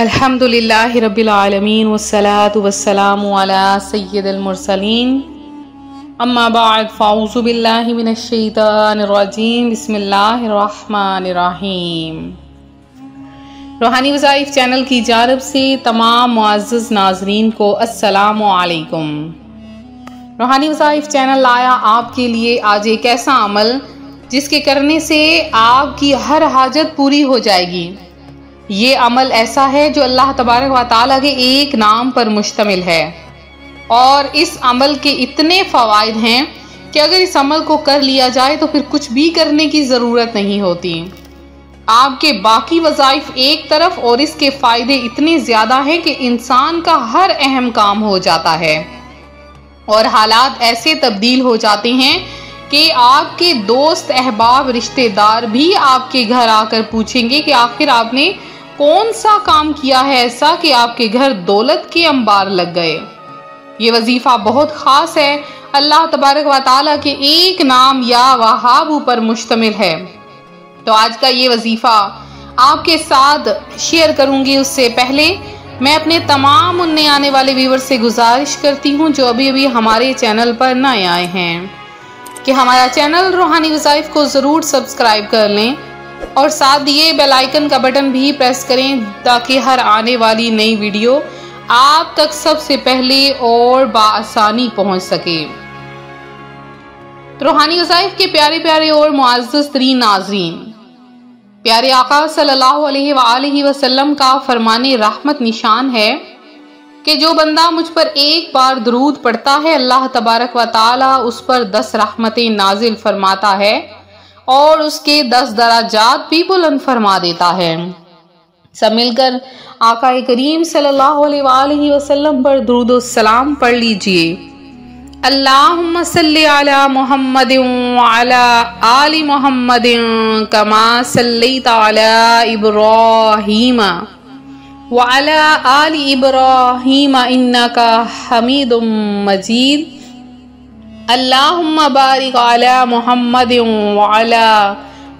अल्हम्दुलिल्लाहि रब्बिल आलमीन वस्सलातु वस्सलामु अला सय्यिदिल मुरसलीन अम्मा बाद फ़ाऊज़ु बिल्लाहि मिनश शैतानिर रजीम बिस्मिल्लाहिर रहमानिर रहीम। रूहानी वज़ाइफ चैनल की जानिब से तमाम मुअज़्ज़ज़ नाज़रीन को अस्सलामु अलैकुम। रूहानी वज़ाइफ चैनल लाया आपके लिए आज एक ऐसा अमल जिसके करने से आपकी हर हाजत पूरी हो जाएगी। ये अमल ऐसा है जो अल्लाह तबारक व तआला के एक नाम पर मुश्तमिल है और इस अमल के इतने फ़वाइद हैं कि अगर इस अमल को कर लिया जाए तो फिर कुछ भी करने की ज़रूरत नहीं होती। आपके बाकी वज़ाइफ एक तरफ और इसके फ़ायदे इतने ज़्यादा हैं कि इंसान का हर अहम काम हो जाता है और हालात ऐसे तब्दील हो जाते हैं कि आपके दोस्त अहबाब रिश्तेदार भी आपके घर आकर पूछेंगे कि आखिर आपने कौन सा काम किया है ऐसा कि आपके घर दौलत के अंबार लग गए। ये वजीफा बहुत खास है, अल्लाह तबारक व तआला के एक नाम या वहाब पर मुश्तमिल है। तो आज का ये वजीफा आपके साथ शेयर करूंगी उससे पहले मैं अपने तमाम उनने आने वाले व्यूअर से गुजारिश करती हूँ जो अभी अभी हमारे चैनल पर नए आए हैं कि हमारा चैनल रूहानी वज़ाइफ को ज़रूर सब्सक्राइब कर लें और साथ दिए बेल आइकन का बटन भी प्रेस करें ताकि हर आने वाली नई वीडियो आप तक सबसे पहले और बाआसानी पहुंच सके। रूहानी वज़ाइफ के प्यारे प्यारे और मुअज़्ज़ज़ तरीन नाज़रीन, प्यारे आका सल्लल्लाहु अलैहि वसल्लम का फरमाने रहमत निशान है कि जो बंदा मुझ पर एक बार दरूद पढ़ता है अल्लाह तबारक व तआला उस पर 10 रहमतें नाजिल फरमाता है और उसके 10 दराजात भी बुलंद फरमा देता है। सब मिलकर आका करीम सल्लल्लाहु अलैहि वसल्लम पर दुरूद और सलाम पढ़ लीजिए। अल्लाहुम्मा सल्ली अला मुहम्मदिन व अला आलि मुहम्मदिन कमा सल्लैता अला इब्राहीम व अला आलि इब्राहीम इन्नका हमीदुम मजीद। अल्लाहुम्मा बारिक अला मुहम्मदिन व अला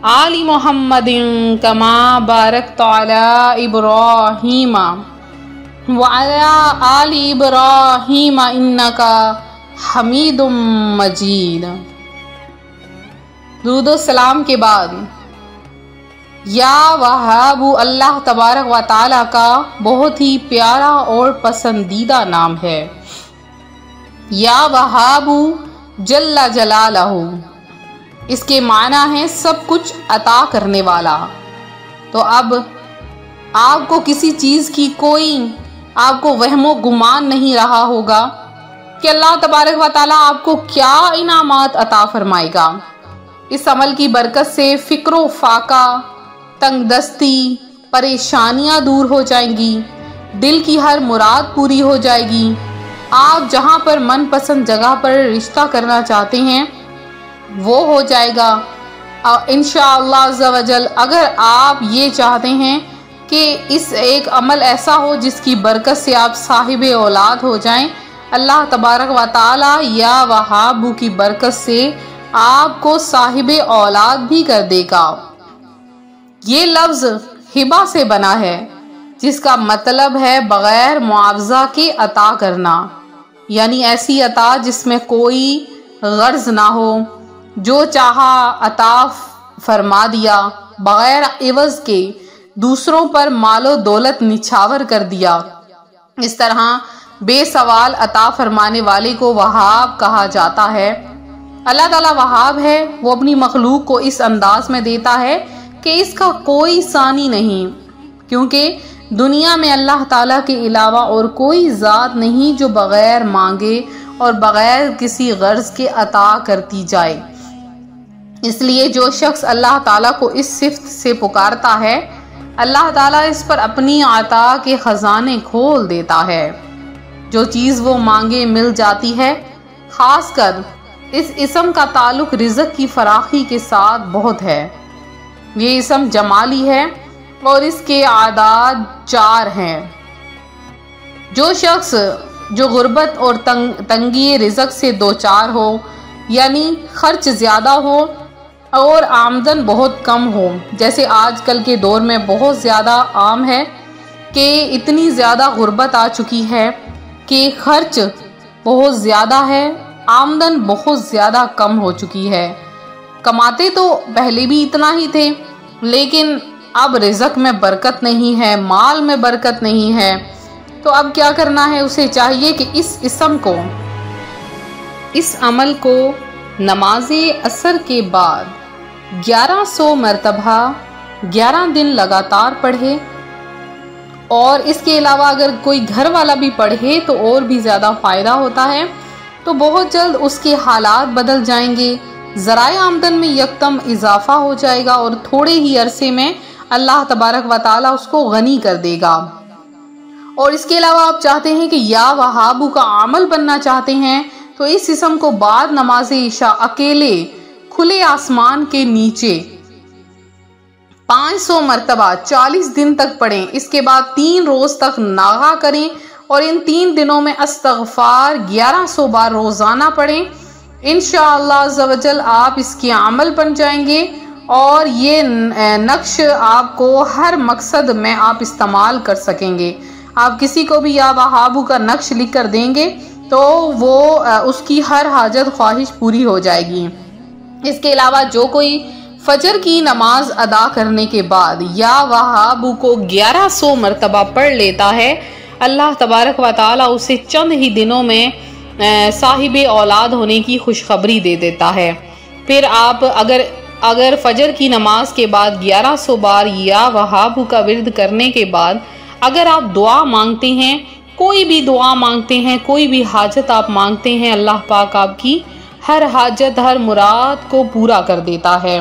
आलि मुहम्मदिन कमा बारकता अला इब्राहीम व अला आलि इब्राहीम इन्नका हमीदुम मजीद। दुरूद व सलाम के बाद या वहाबु अल्लाह तबारक व तआला का बहुत ही प्यारा और पसंदीदा नाम है। या वहाबु जल्ला जलालहू, इसके माना है सब कुछ अता करने वाला। तो अब आपको किसी चीज की कोई आपको वहमो गुमान नहीं रहा होगा कि अल्लाह तबारक व तआला आपको क्या इनामात अता फरमाएगा। इस अमल की बरकत से फिक्रो फाका, तंगदस्ती, परेशानियां दूर हो जाएंगी, दिल की हर मुराद पूरी हो जाएगी। आप जहां पर मनपसंद जगह पर रिश्ता करना चाहते हैं वो हो जाएगा इंशाअल्लाह अज़्ज़ा वजल। अगर आप ये चाहते हैं कि इस एक अमल ऐसा हो जिसकी बरकत से आप साहिब औलाद हो जाएं, अल्लाह तबारक व तआला या वहाबू की बरकत से आपको साहिब औलाद भी कर देगा। ये लफ्ज़ हिबा से बना है जिसका मतलब है बगैर मुआवजा के अता करना, यानी ऐसी अता जिसमें कोई गर्ज ना हो, जो चाहा अता फरमा दिया, बगैर इवज के दूसरों पर मालो दौलत निछावर कर दिया। इस तरह बेसवाल अता फरमाने वाले को वहाब कहा जाता है। अल्लाह ताला वहाब है, वो अपनी मखलूक को इस अंदाज में देता है कि इसका कोई सानी नहीं, क्योंकि दुनिया में अल्लाह ताला के अलावा और कोई ज़ात नहीं जो बग़ैर मांगे और बग़ैर किसी गर्ज के अता करती जाए। इसलिए जो शख्स अल्लाह ताला को इस सिफ्त से पुकारता है अल्लाह ताला इस पर अपनी अता के ख़जाने खोल देता है। जो चीज़ वो मांगे मिल जाती है। ख़ासकर इस इसम का ताल्लुक़ रिज़्क़ की फराखी के साथ बहुत है। ये इसम जमाली है और इसके आदाद 4 हैं। जो शख्स जो गुर्बत और तंगी रिज़्क़ से दो चार हो, यानी खर्च ज़्यादा हो और आमदन बहुत कम हो, जैसे आजकल के दौर में बहुत ज़्यादा आम है, कि इतनी ज़्यादा गुर्बत आ चुकी है कि खर्च बहुत ज़्यादा है, आमदन बहुत ज़्यादा कम हो चुकी है। कमाते तो पहले भी इतना ही थे, लेकिन अब रिज़्क में बरकत नहीं है, माल में बरकत नहीं है। तो अब क्या करना है, उसे चाहिए कि इस अमल को नमाज़े असर के बाद 1100 मरतबा 11 दिन लगातार पढ़े, और इसके अलावा अगर कोई घर वाला भी पढ़े तो और भी ज़्यादा फ़ायदा होता है। तो बहुत जल्द उसके हालात बदल जाएंगे, ज़राए आमदन में यकदम इजाफा हो जाएगा और थोड़े ही अरसे में अल्लाह तबारक व ताला उसको गनी कर देगा। और इसके अलावा आप चाहते हैं कि या वहाबू का अमल बनना चाहते हैं, तो इस इस्म को बाद नमाज इशा अकेले खुले आसमान के नीचे 500 मरतबा 40 दिन तक पढ़ें। इसके बाद 3 रोज तक नागा करें और इन 3 दिनों में अस्तगफार 1100 बार रोजाना पढ़ें। इंशाअल्लाह अज़्ज़वजल आप इसके अमल बन जाएंगे और ये नक्श आपको हर मकसद में आप इस्तेमाल कर सकेंगे। आप किसी को भी या वहाबू का नक्श लिख कर देंगे तो वो उसकी हर हाजत ख्वाहिश पूरी हो जाएगी। इसके अलावा जो कोई फजर की नमाज अदा करने के बाद या वहाबू को 1100 मरतबा पढ़ लेता है, अल्लाह तबारक व ताला उसे चंद ही दिनों में साहिब औलाद होने की खुशखबरी दे देता है। फिर आप अगर फजर की नमाज के बाद 1100 बार या वहाबू का विर्द करने के बाद अगर आप दुआ मांगते हैं, कोई भी दुआ मांगते हैं, कोई भी हाजत आप मांगते हैं, अल्लाह पाक आपकी हर हाजत हर मुराद को पूरा कर देता है।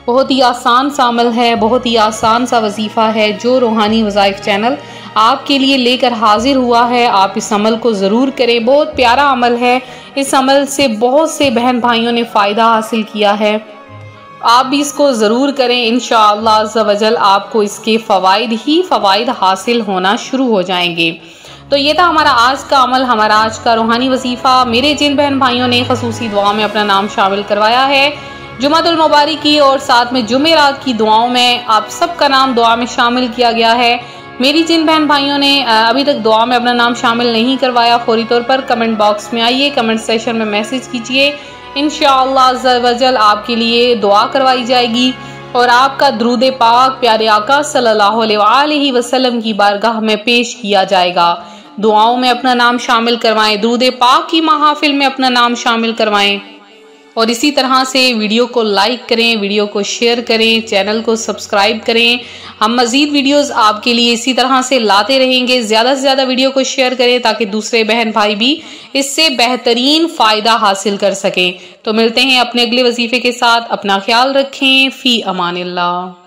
बहुत ही आसान सा अमल है, बहुत ही आसान सा वजीफ़ा है जो रूहानी वज़ाइफ चैनल आपके लिए लेकर हाजिर हुआ है। आप इस अमल को ज़रूर करें, बहुत प्यारा अमल है। इस अमल से बहुत से बहन भाइयों ने फ़ायदा हासिल किया है, आप भी इसको ज़रूर करें। इंशाअल्लाह अज़्ज़वजल आपको इसके फ़वाइद ही फ़वाइद हासिल होना शुरू हो जाएंगे। तो ये था हमारा आज का अमल, हमारा आज का रूहानी वजीफ़ा। मेरे जिन बहन भाइयों ने ख़ुसूसी दुआ में अपना नाम शामिल करवाया है जुमातुल मुबारक की और साथ में जुमेरात की दुआओं में आप सबका नाम दुआ में शामिल किया गया है। मेरी जिन बहन भाइयों ने अभी तक दुआ में अपना नाम शामिल नहीं करवाया, फौरी तौर पर कमेंट बॉक्स में आइए, कमेंट सेक्शन में मैसेज कीजिए। इंशाअल्लाह अज़्ज़वजल आपके लिए दुआ करवाई जाएगी और आपका दुरूद पाक प्यारे आका सल्लल्लाहु अलैहि वसल्लम की बारगाह में पेश किया जाएगा। दुआओं में अपना नाम शामिल करवाएं, दुरूद पाक की महफिल में अपना नाम शामिल करवाएं और इसी तरह से वीडियो को लाइक करें, वीडियो को शेयर करें, चैनल को सब्सक्राइब करें। हम मज़ीद वीडियोस आपके लिए इसी तरह से लाते रहेंगे। ज़्यादा से ज़्यादा वीडियो को शेयर करें ताकि दूसरे बहन भाई भी इससे बेहतरीन फ़ायदा हासिल कर सकें। तो मिलते हैं अपने अगले वजीफ़े के साथ। अपना ख्याल रखें। फ़ी अमानिल्लाह।